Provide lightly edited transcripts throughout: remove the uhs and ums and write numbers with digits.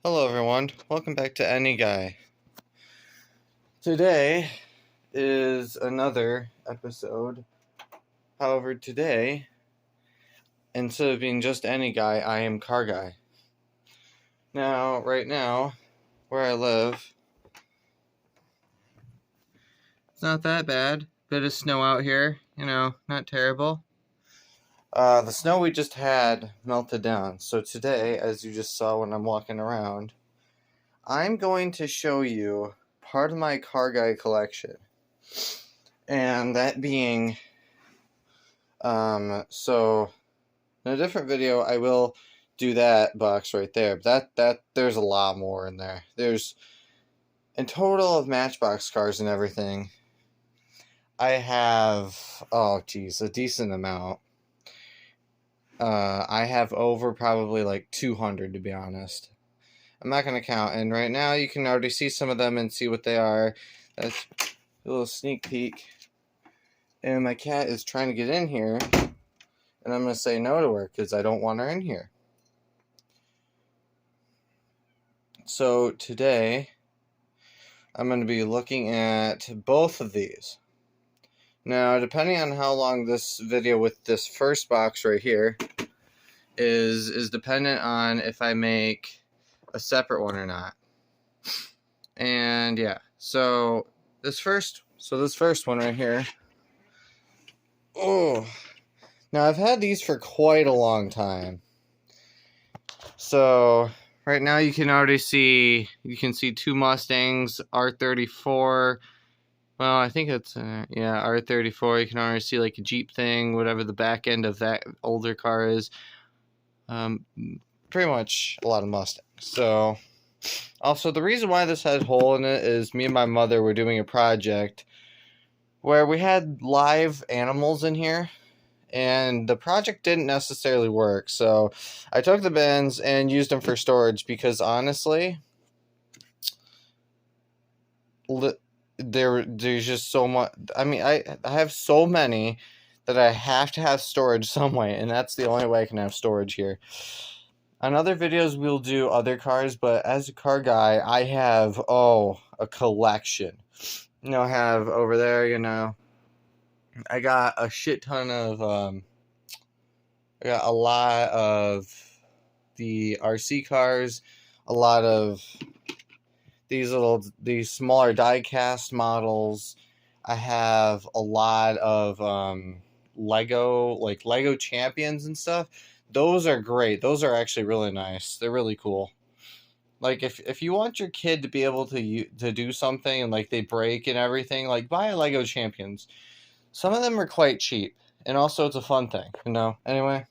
Hello everyone, welcome back to CarGuy. Today is another episode. However, today, instead of being just any guy, I am CarGuy. Now, right now, where I live, it's not that bad. Bit of snow out here, not terrible. The snow we just had melted down. So today, as you just saw when I'm walking around, I'm going to show you part of my CarGuy collection. And that being, so in a different video, I will do that box right there. But there's a lot more in there. There's, in total of Matchbox cars and everything, I have, a decent amount. I have over probably like 200, to be honest. I'm not going to count. And right now, you can already see some of them and see what they are. That's a little sneak peek. And my cat is trying to get in here. And I'm going to say no to her because I don't want her in here. So today, I'm going to be looking at both of these. Now, depending on how long this video with this first box right here is dependent on if I make a separate one or not. And yeah, so this first one right here. Oh, now I've had these for quite a long time. So right now you can already see, two Mustangs, R34. Well, I think it's, R34. You can already see like a Jeep thing, whatever the back end of that older car is. Pretty much a lot of Mustangs. So, also the reason why this had a hole in it is me and my mother were doing a project where we had live animals in here. And the project didn't necessarily work, so I took the bins and used them for storage because honestly, there's just so much. I mean, I have so many that I have to have storage some way, and that's the only way I can have storage here. On other videos, we'll do other cars, but as a car guy, I have, a collection. I have over there, I got a shit ton of, I got a lot of the RC cars, a lot of these smaller die-cast models. I have a lot of Lego Champions and stuff. Those are great. Those are actually really nice. They're really cool. Like, if you want your kid to be able to do something and, like, they break and everything, like, buy a Lego Champions. Some of them are quite cheap, and also it's a fun thing, Anyway,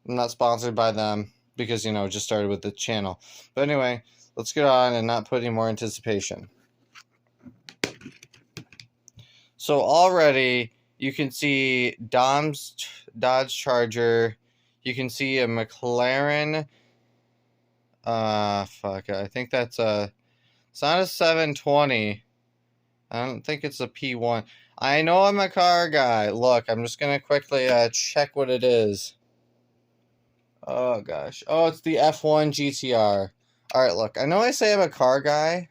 I'm not sponsored by them because, just started with the channel. But anyway, let's get on and not put any more anticipation. So already, you can see Dom's Dodge Charger. You can see a McLaren. I think that's it's not a 720. I don't think it's a P1. I know I'm a car guy. Look, I'm just going to quickly check what it is. Oh, gosh. Oh, it's the F1 GTR. Alright, look. I know I say I'm a car guy,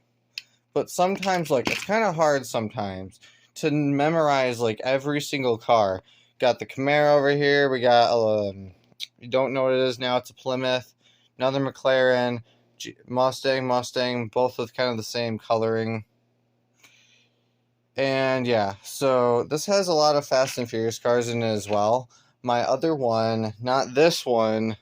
but sometimes, it's kind of hard sometimes to memorize, every single car. Got the Camaro over here. We got, you don't know what it is now. It's a Plymouth. Another McLaren. Mustang. Both with kind of the same coloring. And yeah, so this has a lot of Fast and Furious cars in it as well. My other one, not this one,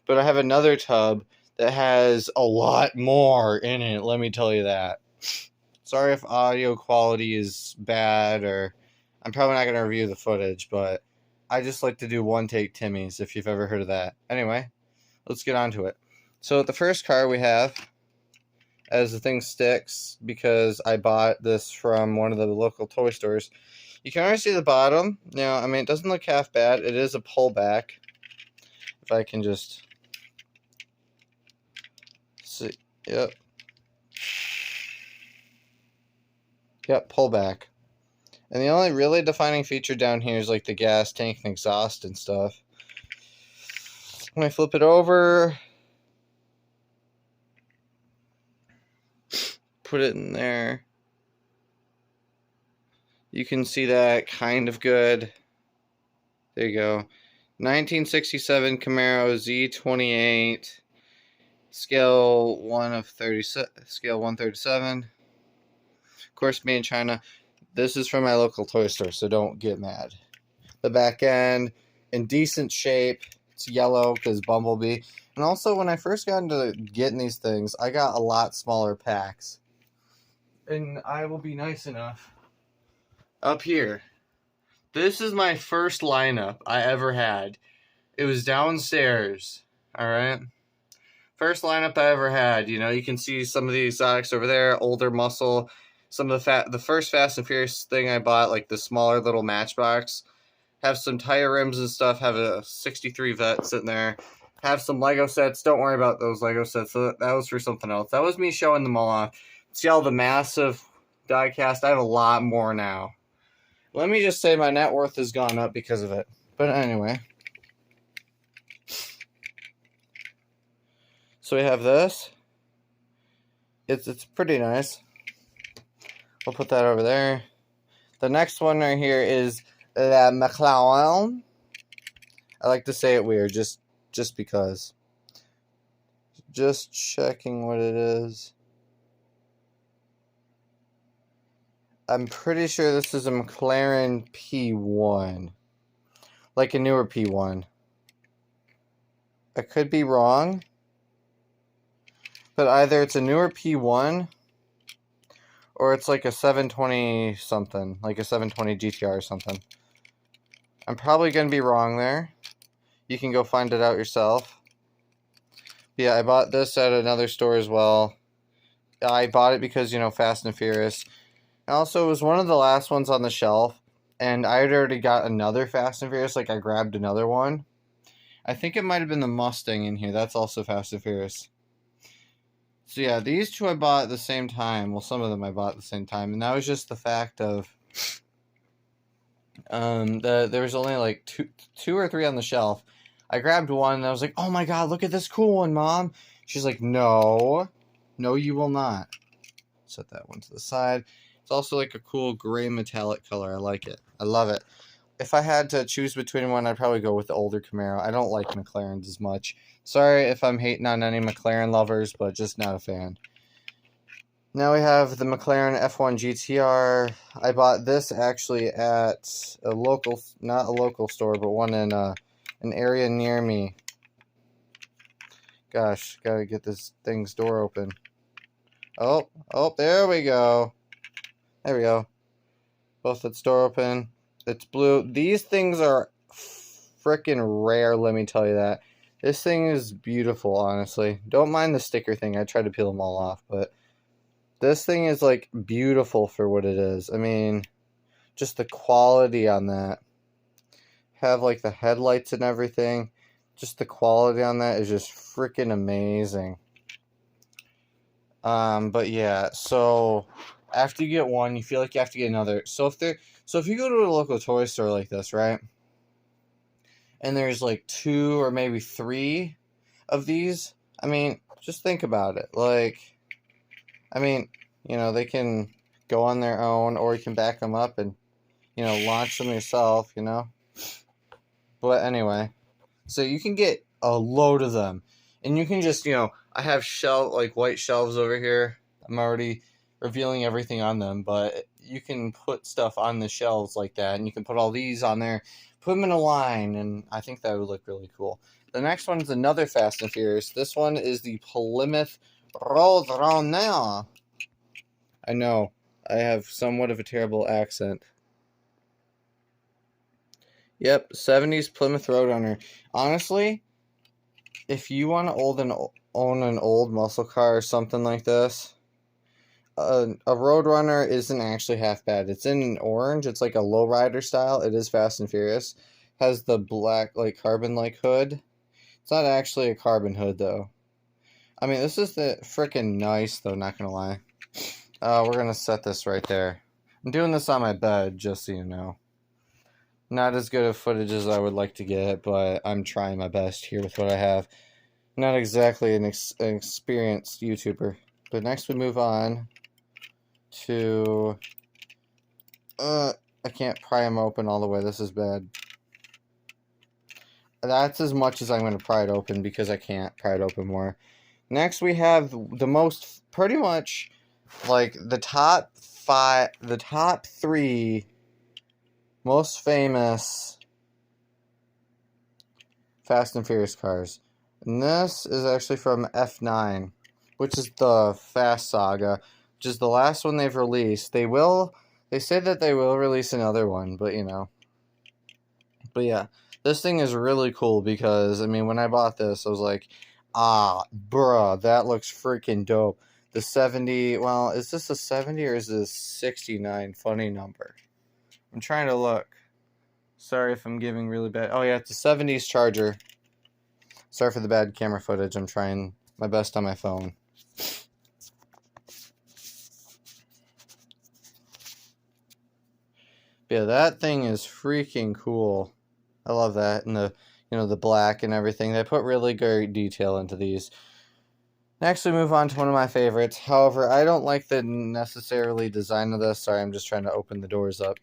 but I have another tub that has a lot more in it, let me tell you that. Sorry if audio quality is bad, or I'm probably not going to review the footage, but I just like to do one-take Timmys, if you've ever heard of that. Anyway, let's get on to it. So the first car we have, as the thing sticks, because I bought this from one of the local toy stores. You can already see the bottom. Now, I mean, it doesn't look half bad. It is a pullback. If I can just see. Yep, pullback. And the only really defining feature down here is the gas tank and exhaust and stuff. When I flip it over, put it in there. You can see that kind of good. There you go. 1967 Camaro Z28, scale 137. Of course, made in China. This is from my local toy store, so don't get mad. The back end in decent shape. It's yellow because Bumblebee. And also, when I first got into getting these things, I got a lot smaller packs. And I will be nice enough. Up here. This is my first lineup I ever had. It was downstairs. Alright? First lineup I ever had. You know, you can see some of the exotics over there. Older muscle. Some of the first Fast and Furious thing I bought, like the smaller little Matchbox. Have some tire rims and stuff. Have a 63 Vet sitting there. Have some Lego sets. Don't worry about those Lego sets. That was for something else. That was me showing them all off. See all the massive diecast? I have a lot more now. Let me just say my net worth has gone up because of it. But anyway. So we have this. It's pretty nice. We'll put that over there. The next one right here is La McLaren. I like to say it weird, just because. Just checking what it is. I'm pretty sure this is a McLaren P1. Like a newer P1. I could be wrong. But either it's a newer P1 or it's like a 720 something. Like a 720 GTR or something. I'm probably going to be wrong there. You can go find it out yourself. Yeah, I bought this at another store as well. I bought it because, you know, Fast and Furious. Also, it was one of the last ones on the shelf. And I had already got another Fast and Furious. Like, I grabbed another one. I think it might have been the Mustang in here. That's also Fast and Furious. So yeah, these two I bought at the same time. Well, some of them I bought at the same time. And that was just the fact of... there was only like two or three on the shelf. I grabbed one and I was like, oh my god, look at this cool one, Mom. She's like, no, you will not. Set that one to the side. It's also like a cool gray metallic color. I like it. I love it. If I had to choose between one, I'd probably go with the older Camaro. I don't like McLarens as much. Sorry if I'm hating on any McLaren lovers, but just not a fan. Now we have the McLaren F1 GTR. I bought this actually at a local, not a local store, but one in an area near me. Gosh, gotta get this thing's door open. Oh, there we go. There we go. Both its door open. It's blue. These things are freaking rare, let me tell you that. This thing is beautiful, honestly. Don't mind the sticker thing. I tried to peel them all off, but this thing is, like, beautiful for what it is. I mean, just the quality on that. Have, like, the headlights and everything. Just the quality on that is just freaking amazing. But yeah, so after you get one, you feel like you have to get another. So if you go to a local toy store like this, right? And there's like 2 or maybe 3 of these, I mean, just think about it. Like, I mean, you know, they can go on their own, or you can back them up and, you know, launch them yourself, you know? But anyway, so you can get a load of them. And you can just, you know, I have white shelves over here. I'm already revealing everything on them, but you can put stuff on the shelves like that, and you can put all these on there, put them in a line, and I think that would look really cool. The next one is another Fast and Furious. This one is the Plymouth Roadrunner. I know, I have somewhat of a terrible accent. Yep, 70s Plymouth Roadrunner. Honestly, if you want to own an old muscle car or something like this, a Roadrunner isn't actually half bad. It's in orange. It's like a lowrider style. It is Fast and Furious. Has the black, like, carbon-like hood. It's not actually a carbon hood, though. I mean, this is the freaking nice, though, not gonna lie. We're gonna set this right there. I'm doing this on my bed, just so you know. Not as good of footage as I would like to get, but I'm trying my best here with what I have. Not exactly an experienced YouTuber. But next we move on to... I can't pry them open all the way. This is bad. That's as much as I'm going to pry it open because I can't pry it open more. Next, we have the most, pretty much, like, the top three most famous Fast and Furious cars. And this is actually from F9, which is the Fast Saga, which is the last one they've released. They say that they will release another one, but you know. But yeah, this thing is really cool because, I mean, when I bought this, I was like, bruh, that looks freaking dope. The 70, well, is this a 70 or is this a 69? Funny number. I'm trying to look. Sorry if I'm giving really bad. Oh yeah, it's a 70s Charger. Sorry for the bad camera footage. I'm trying my best on my phone. But yeah, that thing is freaking cool. I love that, and the black and everything. They put really great detail into these. Next, we move on to one of my favorites. However, I don't like the necessarily design of this. Sorry, I'm just trying to open the doors up.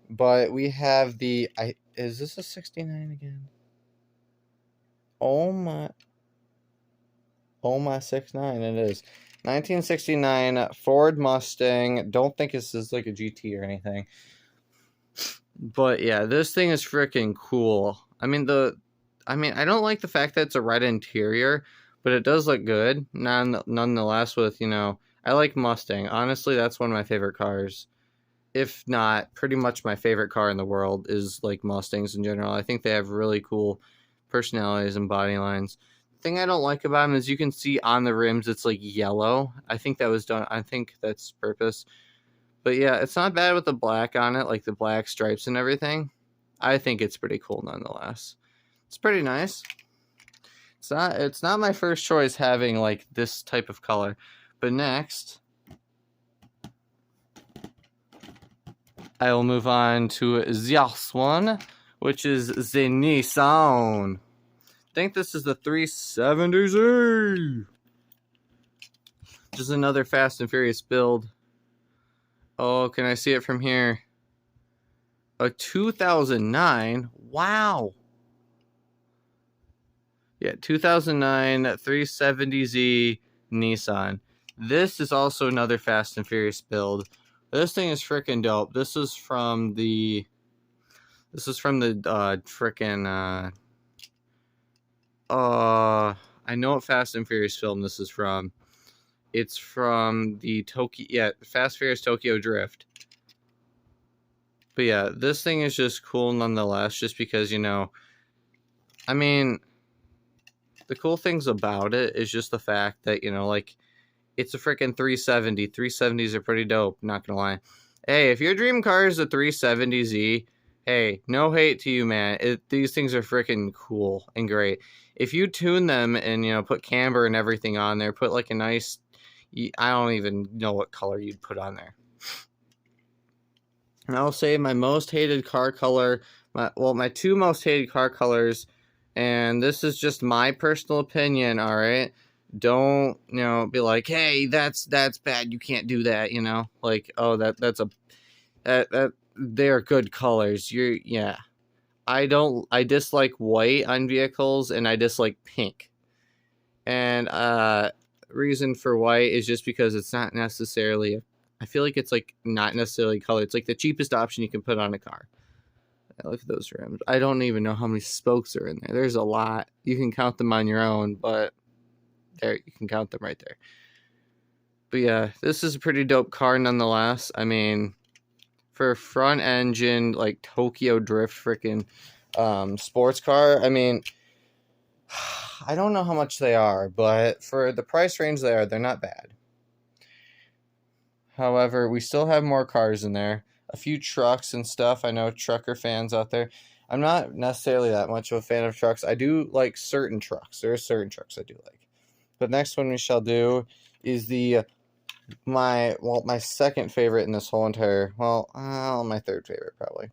But we have the... is this a 69 again? Oh my 69, it is. 1969 Ford Mustang. Don't think this is like a GT or anything. But yeah, this thing is freaking cool. I mean, I don't like the fact that it's a red interior, but it does look good. Nonetheless, with, I like Mustang. Honestly, that's one of my favorite cars. If not, pretty much my favorite car in the world is like Mustangs in general. I think they have really cool personalities and body lines. The thing I don't like about them is you can see on the rims it's like yellow. I think that was done. I think that's purpose. But yeah, it's not bad with the black on it, like the black stripes and everything. I think it's pretty cool nonetheless. It's pretty nice. It's not my first choice having like this type of color. But next, I will move on to this one, which is the Nissan. I think this is the 370Z. Which is another Fast and Furious build. Oh, can I see it from here? A 2009? Wow. Yeah, 2009 370Z Nissan. This is also another Fast and Furious build. This thing is freaking dope. This is from the freaking I know what Fast and Furious film this is from. It's from the Fast Furious Tokyo Drift. But yeah, this thing is just cool nonetheless, just because, I mean, the cool things about it is just the fact that, like, it's a freaking 370. 370s are pretty dope, not gonna lie. Hey, if your dream car is a 370Z, hey, no hate to you, man. These things are freaking cool and great. If you tune them and, put camber and everything on there, put like a nice... I don't even know what color you'd put on there. And I'll say my most hated car color, my two most hated car colors, and this is just my personal opinion, all right? Don't, be like, hey, that's bad, you can't do that, like, oh, they're good colors. I dislike white on vehicles, and I dislike pink. And reason for white is just because it's not necessarily, I feel like it's like not necessarily color. It's like the cheapest option you can put on a car. Look at those rims. I don't even know how many spokes are in there. There's a lot. You can count them on your own, but there, you can count them right there. But yeah, this is a pretty dope car nonetheless. I mean, for a front engine, like Tokyo Drift freaking sports car, I mean, I don't know how much they are, but for the price range they're not bad. However, we still have more cars in there. A few trucks and stuff. I know trucker fans out there. I'm not necessarily that much of a fan of trucks. I do like certain trucks. There are certain trucks I do like. But next one we shall do is my second favorite in this whole entire, my third favorite probably.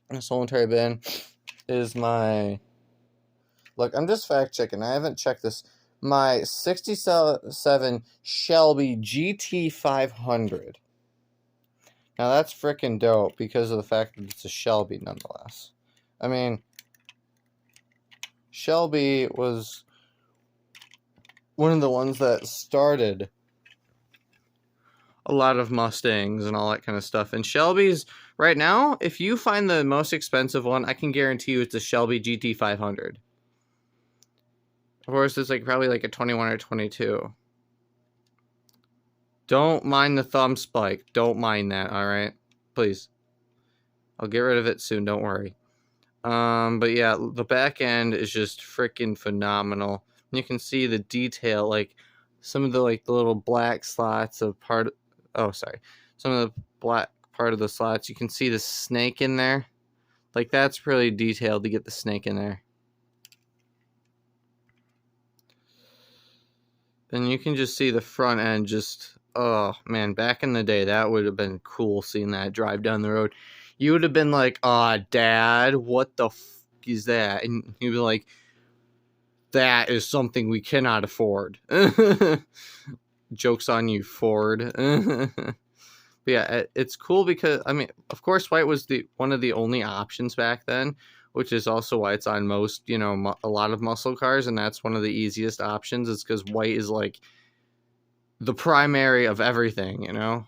This whole entire bin is my... Look, I'm just fact checking. I haven't checked this. my 67 Shelby GT500. Now that's freaking dope because of the fact that it's a Shelby nonetheless. I mean, Shelby was one of the ones that started a lot of Mustangs and all that kind of stuff. And Shelby's, right now, if you find the most expensive one, I can guarantee you it's a Shelby GT500. Of course, it's like probably like a 21 or 22. Don't mind the thumb spike. Don't mind that, alright? Please. I'll get rid of it soon, don't worry. But yeah, the back end is just freaking phenomenal. And you can see the detail, like some of the like the little black slots of part. Oh, sorry, some of the black part of the slots. You can see the snake in there. Like that's really detailed to get the snake in there. And you can just see the front end. Just oh man, back in the day, that would have been cool seeing that drive down the road. You would have been like, Dad, what the f is that? And you'd be like, that is something we cannot afford. Joke's on you, Ford. But yeah, it's cool because, I mean, of course, white was one of the only options back then, which is also why it's on most, you know, a lot of muscle cars, and that's one of the easiest options, is because white is, like, the primary of everything, you know?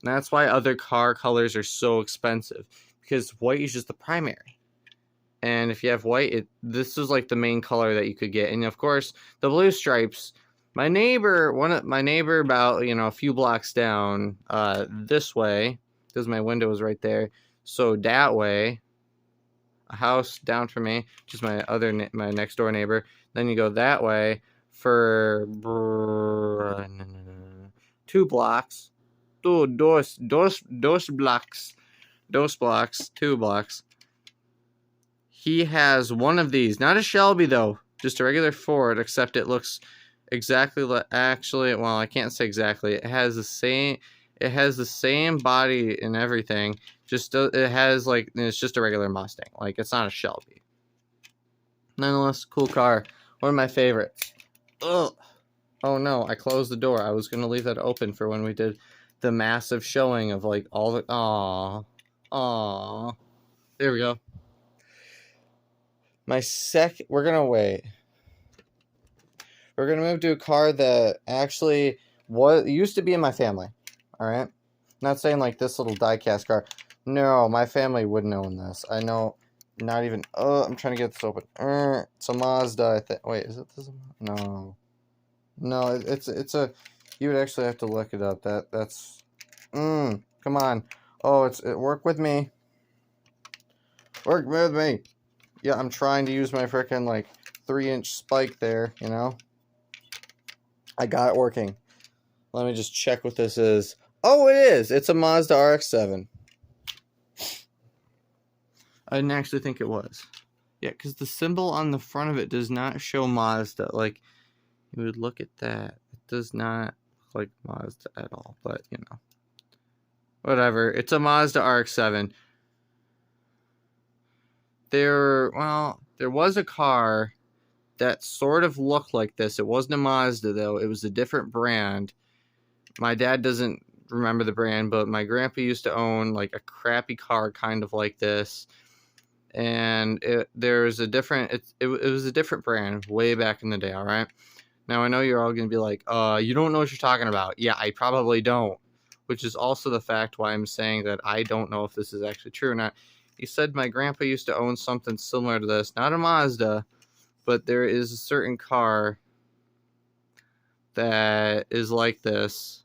And that's why other car colors are so expensive, because white is just the primary. And if you have white, this is like the main color that you could get. And of course, the blue stripes. My neighbor, about, you know, a few blocks down, this way, because my window is right there. So that way, a house down from me, which is my next door neighbor. Then you go that way for 2 blocks. Dos blocks. 2 blocks. He has one of these, not a Shelby though, just a regular Ford, except it looks exactly like, actually, well, I can't say exactly. It has the same body and everything. Just it has like, it's just a regular Mustang. Like, it's not a Shelby. Nonetheless, cool car. One of my favorites. Ugh. Oh no, I closed the door. I was gonna leave that open for when we did the massive showing of like all the there we go. We're gonna wait. We're gonna move to a car that actually used to be in my family. Alright? Not saying like this little diecast car. No, my family wouldn't own this. I know, not even, I'm trying to get this open. It's a Mazda, I think. Wait, is it this? No. No, it's a, you would actually have to look it up. That's, come on. Oh, work with me. Work with me. Yeah, I'm trying to use my frickin' like 3-inch spike there, you know? I got it working. Let me just check what this is. Oh, it is! It's a Mazda RX-7. I didn't actually think it was. Yeah, because the symbol on the front of it does not show Mazda. Like, you would look at that. It does not look like Mazda at all, but, you know. Whatever. It's a Mazda RX-7. There was a car that sort of looked like this. It wasn't a Mazda, though. It was a different brand. My dad doesn't remember the brand, but my grandpa used to own, like, a crappy car kind of like this. And it was a different brand way back in the day, all right? Now, I know you're all going to be like, you don't know what you're talking about. Yeah, I probably don't. Which is also the fact why I'm saying that I don't know if this is actually true or not. He said my grandpa used to own something similar to this. Not a Mazda, but there is a certain car that is like this.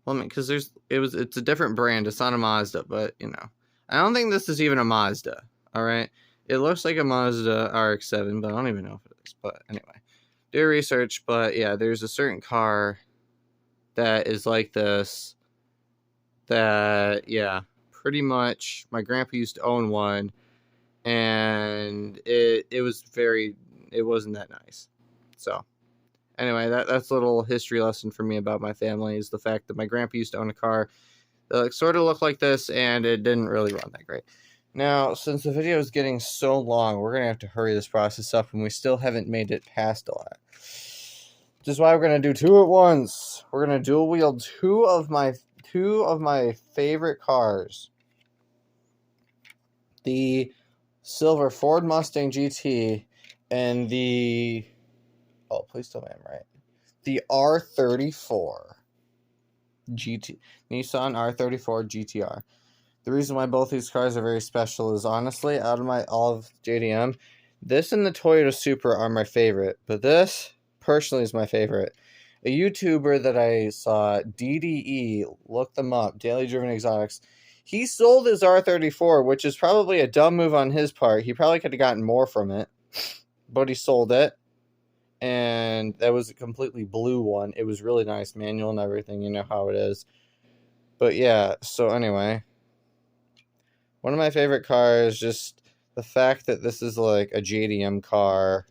Well, I mean, because it's a different brand. It's not a Mazda, but, you know. I don't think this is even a Mazda, all right? It looks like a Mazda RX-7, but I don't even know if it is. But anyway, do research. But yeah, there's a certain car that is like this that, yeah, pretty much my grandpa used to own one, and it wasn't that nice. So anyway, that's a little history lesson for me about my family, is the fact that my grandpa used to own a car that sort of looked like this, and it didn't really run that great. Now, since the video is getting so long, we're going to have to hurry this process up, and we still haven't made it past a lot. Which is why we're going to do two at once. We're going to dual wield two of my favorite cars. The silver Ford Mustang GT and the... Oh, please tell me I'm right. The R34 GT. Nissan R34 GTR. The reason why both these cars are very special is, honestly, out of all of JDM, this and the Toyota Supra are my favorite. But this, personally, is my favorite. A YouTuber that I saw, DDE, look them up, Daily Driven Exotics, he sold his R34, which is probably a dumb move on his part. He probably could have gotten more from it, but he sold it. And that was a completely blue one. It was really nice, manual and everything, you know how it is. But yeah, so anyway, one of my favorite cars, just the fact that this is like a JDM car.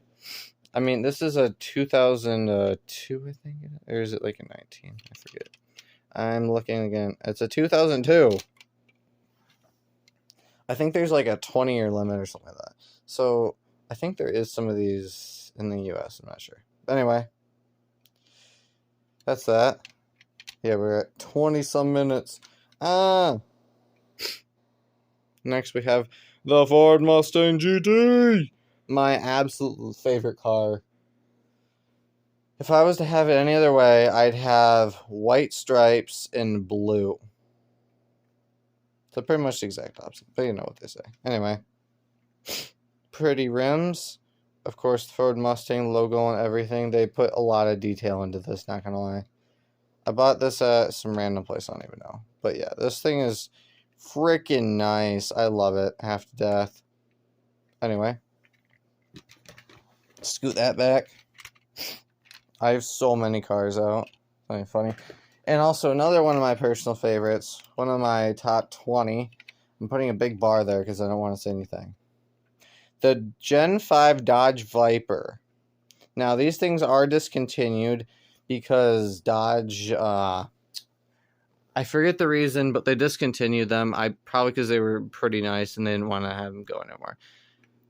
I mean, this is a 2002, I think, or is it like a 19? I forget. I'm looking again. It's a 2002. I think there's like a 20-year limit or something like that. So I think there is some of these in the US. I'm not sure. Anyway, that's that. Yeah, we're at 20-some minutes. Next we have the Ford Mustang GT. My absolute favorite car. If I was to have it any other way, I'd have white stripes and blue. So pretty much the exact opposite, but you know what they say. Anyway, pretty rims. Of course, the Ford Mustang logo and everything. They put a lot of detail into this, not gonna lie. I bought this at some random place, I don't even know. But yeah, this thing is freaking nice. I love it, half to death. Anyway, scoot that back. I have so many cars out. Something funny. And also another one of my personal favorites, one of my top 20. I'm putting a big bar there because I don't want to say anything. The Gen 5 Dodge Viper. Now, these things are discontinued because Dodge, I forget the reason, but they discontinued them. Probably because they were pretty nice and they didn't want to have them go anymore.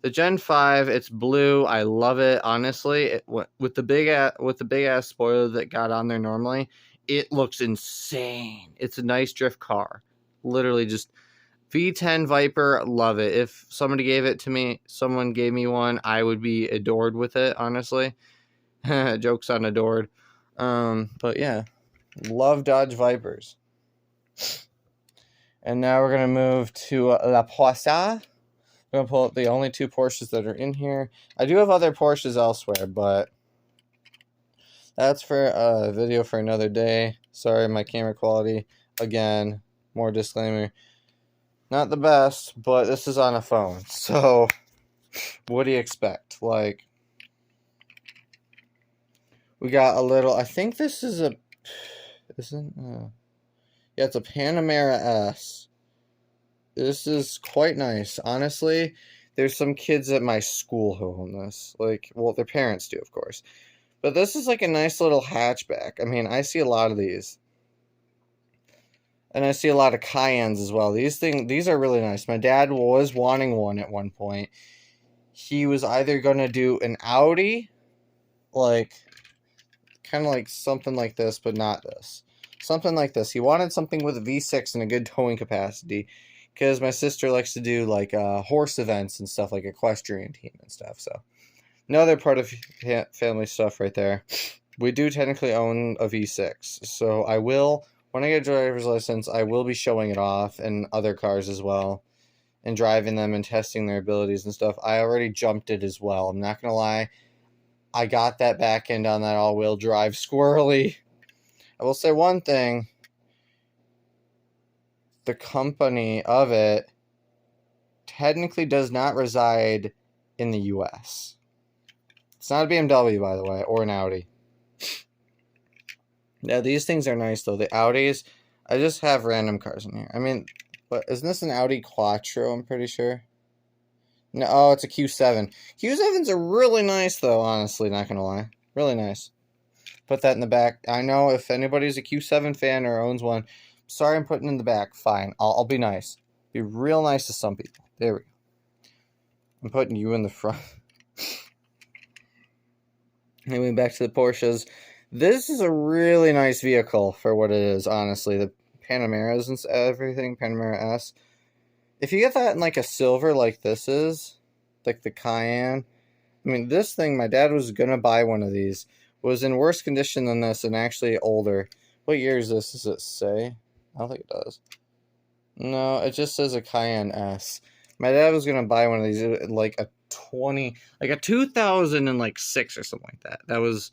The Gen 5, it's blue. I love it, honestly. With the big ass spoiler that got on there normally, it looks insane. It's a nice drift car. Literally just V10 Viper, love it. If somebody gave it to me, someone gave me one, I would be adored with it, honestly. Jokes on adored. But yeah, love Dodge Vipers. And now we're going to move to La Poisson. I'm going to pull up the only two Porsches that are in here. I do have other Porsches elsewhere, but that's for a video for another day. Sorry, my camera quality, again, more disclaimer, not the best, but this is on a phone. So, what do you expect? Like, we got a little, I think this is a, yeah, it's a Panamera S. This is quite nice. Honestly, there's some kids at my school who own this. Like, well, their parents do, of course. But this is like a nice little hatchback. I mean, I see a lot of these. And I see a lot of Cayennes as well. These are really nice. My dad was wanting one at one point. He was either going to do an Audi, like, kind of like something like this, but not this. Something like this. He wanted something with a V6 and a good towing capacity. Because my sister likes to do, like, horse events and stuff, like equestrian team and stuff, so. Another part of family stuff right there. We do technically own a V6, so I will, when I get a driver's license, I will be showing it off in other cars as well, and driving them and testing their abilities and stuff. I already jumped it as well, I'm not going to lie. I got that back end on that all-wheel drive squirrely. I will say one thing. The company of it technically does not reside in the US. It's not a BMW, by the way, or an Audi. Yeah, these things are nice, though. The Audis, I just have random cars in here. I mean, but isn't this an Audi Quattro, I'm pretty sure? No, oh, it's a Q7. Q7s are really nice, though, honestly, not gonna lie. Really nice. Put that in the back. I know if anybody's a Q7 fan or owns one, sorry I'm putting it in the back. Fine, I'll be nice. Be real nice to some people. There we go. I'm putting you in the front. Anyway, back to the Porsches. This is a really nice vehicle for what it is, honestly. The Panameras and everything, Panamera S. If you get that in like a silver like this is, like the Cayenne, I mean, this thing, my dad was going to buy one of these. Was in worse condition than this and actually older. What year is this? Does it say? I don't think it does. No, it just says a Cayenne S. My dad was going to buy one of these, like a 2006 or something like that. That was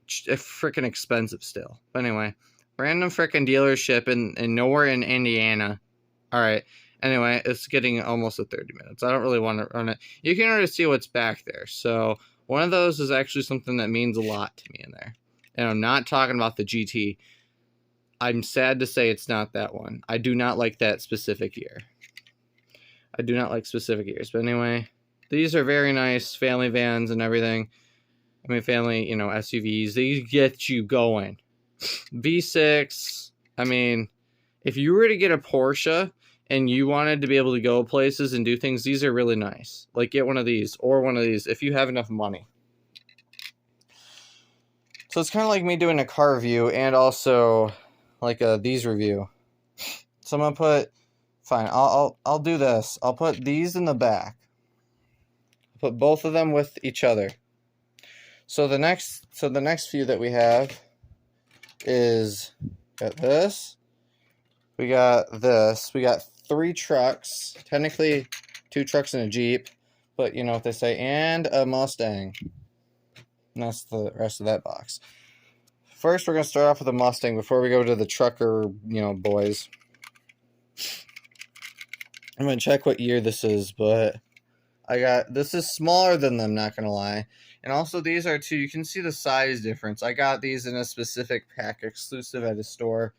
freaking expensive still. But anyway, random freaking dealership in nowhere in Indiana. All right. Anyway, it's getting almost at 30 minutes. I don't really want to run it. You can already see what's back there. So one of those is actually something that means a lot to me in there. And I'm not talking about the GT. I'm sad to say it's not that one. I do not like that specific year. I do not like specific years. But anyway, these are very nice family vans and everything. I mean, family, you know, SUVs. These get you going. V6. I mean, if you were to get a Porsche and you wanted to be able to go places and do things, these are really nice. Like, get one of these or one of these if you have enough money. So it's kind of like me doing a car review and also like a these review. So I'm gonna put, fine, I'll do this. I'll put these in the back. Put both of them with each other. So the next few that we have is got this. We got this. We got 3 trucks. Technically 2 trucks and a Jeep, but you know what they say, and a Mustang. And that's the rest of that box. First, we're going to start off with a Mustang before we go to the trucker, you know, boys. I'm going to check what year this is, but this is smaller than them, not going to lie. And also, these are 2, you can see the size difference. I got these in a specific pack exclusive at a store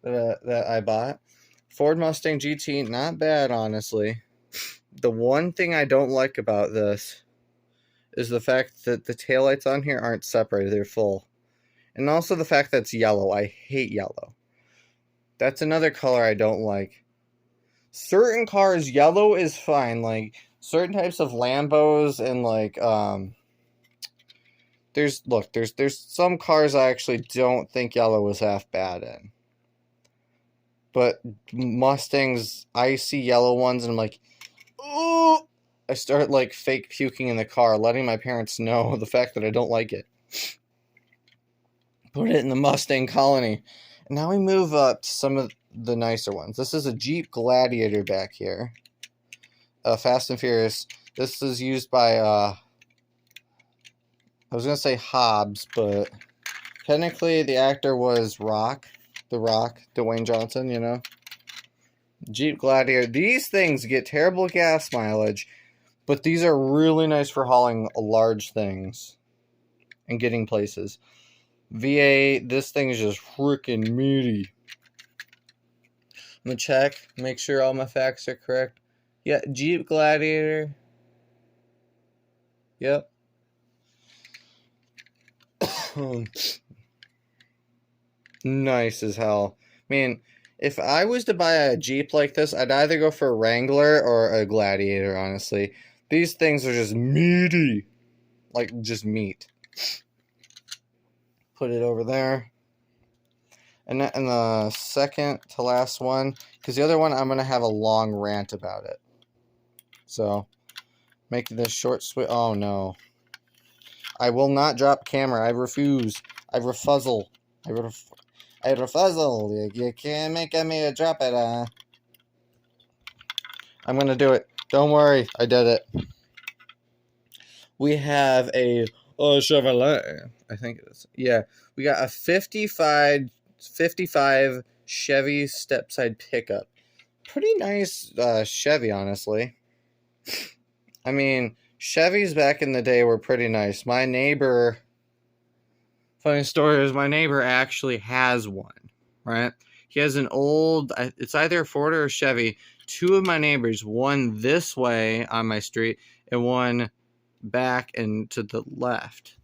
that I bought. Ford Mustang GT, not bad, honestly. The one thing I don't like about this is the fact that the taillights on here aren't separated, they're full. And also the fact that it's yellow. I hate yellow. That's another color I don't like. Certain cars, yellow is fine. Like, certain types of Lambos and, like, there's some cars I actually don't think yellow is half bad in. But Mustangs, I see yellow ones and I'm like, ooh! I start, like, fake puking in the car, letting my parents know the fact that I don't like it. Put it in the Mustang colony. And now we move up to some of the nicer ones. This is a Jeep Gladiator back here. Fast and Furious. This is used by, I was going to say Hobbs, but technically the actor was The Rock, Dwayne Johnson, you know. Jeep Gladiator. These things get terrible gas mileage, but these are really nice for hauling large things and getting places. V8, this thing is just freaking meaty. I'm going to check, make sure all my facts are correct. Yeah, Jeep Gladiator. Yep. Nice as hell. I mean, if I was to buy a Jeep like this, I'd either go for a Wrangler or a Gladiator, honestly. These things are just meaty. Like, just meat. Put it over there. And the second to last one, because the other one I'm going to have a long rant about it. So, making this short, sweet. Oh, no. I will not drop camera. I refuse. I refuzzle. I refuzzle. You can't make me drop it. I'm going to do it. Don't worry. I did it. We have a Chevrolet. I think it is. Yeah. We got a 55 Chevy stepside pickup. Pretty nice Chevy, honestly. I mean, Chevys back in the day were pretty nice. My neighbor, funny story is my neighbor actually has one, right? He has an old, it's either a Ford or a Chevy. 2 of my neighbors, one this way on my street and one back and to the left.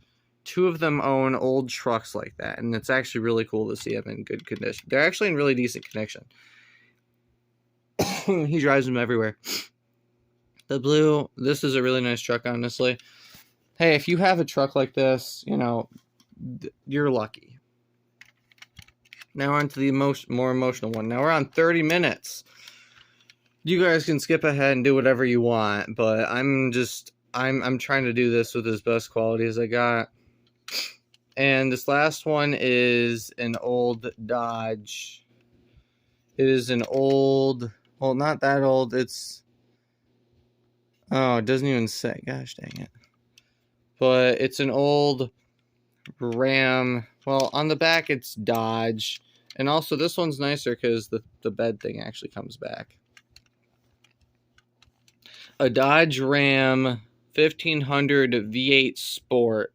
2 of them own old trucks like that, and it's actually really cool to see them in good condition. They're actually in really decent condition. He drives them everywhere. The blue, this is a really nice truck, honestly. Hey, if you have a truck like this, you know, you're lucky. Now on to the more emotional one. Now we're on 30 minutes. You guys can skip ahead and do whatever you want, but I'm trying to do this with as best quality as I got. And this last one is an old Dodge. It is an old, well, not that old. It's, oh, it doesn't even say. Gosh dang it. But it's an old Ram. Well, on the back it's Dodge. And also this one's nicer because the bed thing actually comes back. A Dodge Ram 1500 V8 Sport.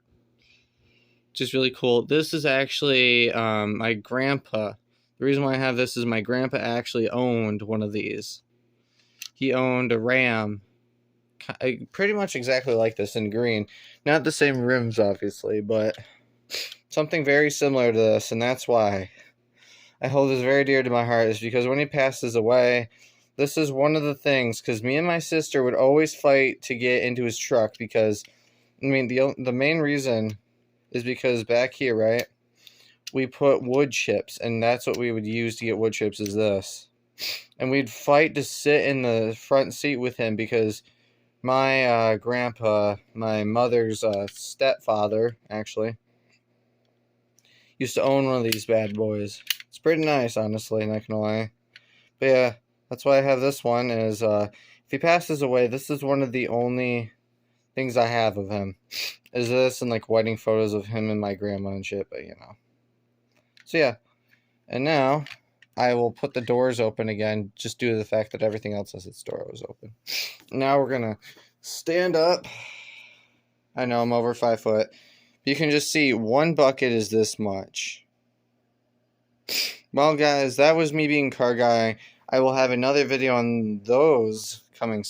Just really cool. This is actually my grandpa. The reason why I have this is my grandpa actually owned one of these. He owned a Ram, pretty much exactly like this in green. Not the same rims, obviously, but something very similar to this, and that's why I hold this very dear to my heart, is because when he passes away, this is one of the things, because me and my sister would always fight to get into his truck, because, I mean, the main reason is because back here, right, we put wood chips, and that's what we would use to get wood chips, is this. And we'd fight to sit in the front seat with him, because my grandpa, my mother's stepfather, actually, used to own one of these bad boys. It's pretty nice, honestly, not gonna lie. But yeah, that's why I have this one, is if he passes away, this is one of the only things I have of him. Is this and like wedding photos of him and my grandma and shit, but you know. So yeah, and now I will put the doors open again, just due to the fact that everything else has its doors open. Now we're gonna stand up. I know I'm over 5 foot. You can just see one bucket is this much. Well, guys, that was me being CarGuy. I will have another video on those coming soon.